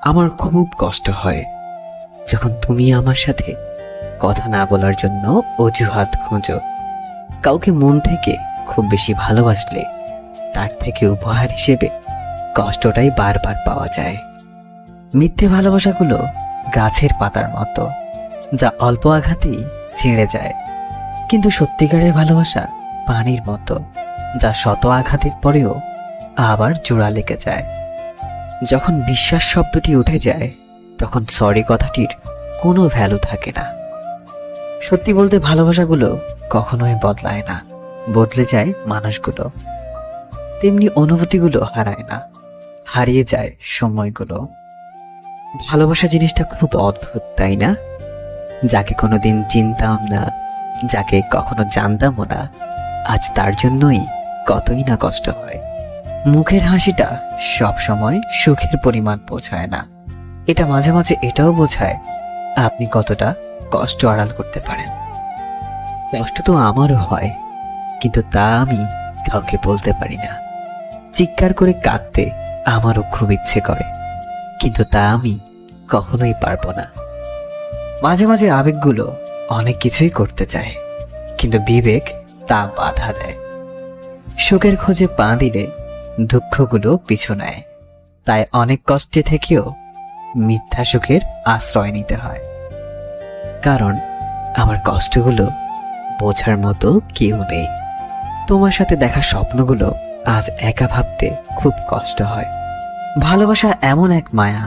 আমার খুব কষ্ট হয় যখন তুমি আমার সাথে কথা না বলার জন্য অজুহাত খোঁজো। কাউকে মন থেকে খুব বেশি ভালোবাসলে তার থেকে উপহার হিসেবে কষ্টটাই বারবার পাওয়া যায়। মিথ্যে ভালোবাসাগুলো গাছের পাতার মতো, যা অল্প আঘাতেই ছিঁড়ে যায়, কিন্তু সত্যিকারের ভালোবাসা পানির মতো, যা শত আঘাতের পরেও আবার জোড়া লেগে যায়। যখন বিশ্বাস শব্দটি উঠে যায় তখন সরি কথাটির কোনো ভ্যালু থাকে না। সত্যি বলতে ভালোবাসাগুলো কখনোই বদলায় না, বদলে যায় মানুষগুলো। তেমনি অনুভূতিগুলো হারায় না, হারিয়ে যায় সময়গুলো। ভালোবাসা জিনিসটা খুব অদ্ভুত, তাই না? যাকে কোনোদিন চিনতাম না, যাকে কখনো জানতামও না, আজ তার জন্যই কতই না কষ্ট হয়। মুখের হাসিটা সব সময় সুখের পরিমাণ বোঝায় না, এটা মাঝে মাঝে এটাও বোঝায় আপনি কতটা কষ্ট আড়াল করতে পারেন। কষ্ট তো আমারও হয়, কিন্তু তা আমি কাউকে বলতে পারি না। চিৎকার করে কাঁদতে আমারও খুব ইচ্ছে করে, কিন্তু তা আমি কখনোই পারবো না। মাঝে মাঝে আবেগগুলো অনেক কিছুই করতে চায়, কিন্তু বিবেক তা বাধা দেয়। সুখের খোঁজে পা দিলে দুঃখগুলো পিছু নেয়, তাই অনেক কষ্টে থেকেও মিথ্যা সুখের আশ্রয় নিতে হয়। কারণ আমার কষ্টগুলো বোঝার মতো কেউ নেই। তোমার সাথে দেখা স্বপ্নগুলো আজ একা ভাবতে খুব কষ্ট হয়। ভালোবাসা এমন এক মায়া,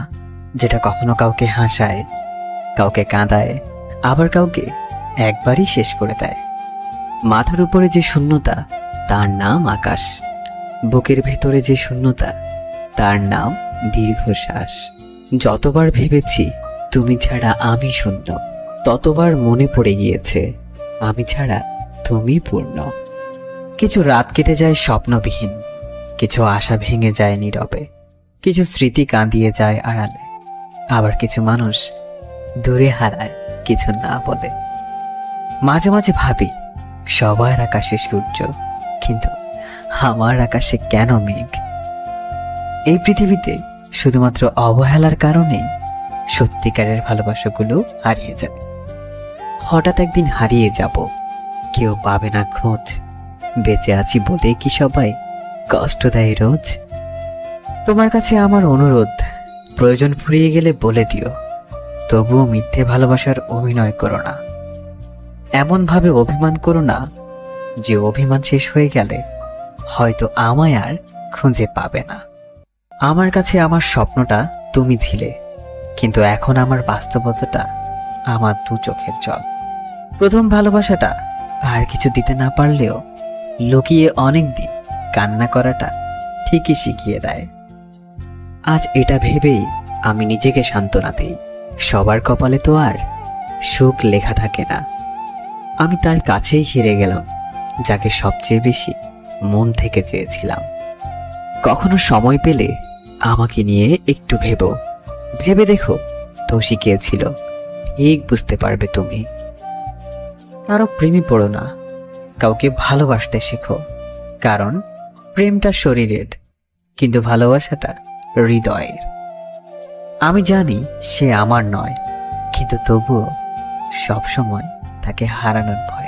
যেটা কখনো কাউকে হাসায়, কাউকে কাঁদায়, আবার কাউকে একবারই শেষ করে দেয়। মাথার উপরে যে শূন্যতা তার নাম আকাশ, বুকের ভেতরে যে শূন্যতা তার নাম দীর্ঘশ্বাস। যতবার ভেবেছি তুমি ছাড়া আমি শূন্য, ততবার মনে পড়ে গিয়েছে আমি ছাড়া তুমি পূর্ণ। কিছু রাত কেটে যায় স্বপ্নবিহীন, কিছু আশা ভেঙে যায় নীরবে, কিছু স্মৃতি কাঁদিয়ে যায় আড়ালে, আবার কিছু মানুষ দূরে হারায় কিছু না বলে। মাঝে মাঝে ভাবি সবার আকাশে সূর্য, কিন্তু আমার আকাশে কেন মেঘ? এই পৃথিবীতে শুধুমাত্র অবহেলার কারণেই সত্যিকারের ভালোবাসাগুলো হারিয়ে যাবে। হঠাৎ একদিন হারিয়ে যাব, কেউ পাবে না খোঁজ। বেঁচে আছি বলে কি সবাই কষ্ট দেয় রোজ? তোমার কাছে আমার অনুরোধ, প্রয়োজন ফুরিয়ে গেলে বলে দিও, তবুও মিথ্যে ভালোবাসার অভিনয় করো না। এমন ভাবে অভিমান করো না যে অভিমান শেষ হয়ে গেলে হয়তো আমায় আর খুঁজে পাবে না। আমার কাছে আমার স্বপ্নটা তুমি ছিলে, কিন্তু এখন আমার বাস্তবতাটা আমার দু চোখের জল। প্রথম ভালোবাসাটা আর কিছু দিতে না পারলেও লুকিয়ে অনেক দিন কান্না করাটা ঠিকই শিখিয়ে দেয়। আজ এটা ভেবেই আমি নিজেকে সান্ত্বনা দিই, সবার কপালে তো আর সুখ লেখা থাকে না। আমি তার কাছেই হেরে গেলাম যাকে সবচেয়ে বেশি মন থেকে চেয়েছিলাম। কখনো সময় পেলে আমাকে নিয়ে একটু ভেবে দেখো তো শিখিয়েছিল, ঠিক বুঝতে পারবে তুমি। কারো প্রেমে পড়ো না, কাউকে ভালোবাসতে শেখো, কারণ প্রেমটা শরীরের, কিন্তু ভালোবাসাটা হৃদয়ের। আমি জানি সে আমার নয়, কিন্তু তবুও সবসময় তাকে হারানোর ভয়